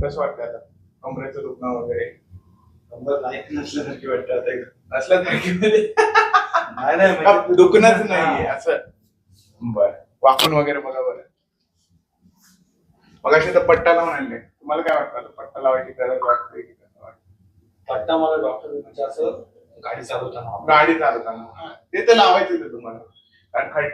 कसं वाटतं आता कमरेचं दुखणं वगैरे? कंबर लाईफ नसल्यासारखी वाटतं आता असल्यासारखी नाही दुखणंच नाहीये असं. बर वाकून वगैरे बघा बरं. मग अशी तर पट्टा लावून आणले. तुम्हाला काय वाटतं पट्टा लावायची गरज वाटते की कसं वाटतं? पट्टा मला डॉक्टर म्हणजे असं गाडी चालवताना ते तर लावायचं तुम्हाला कारण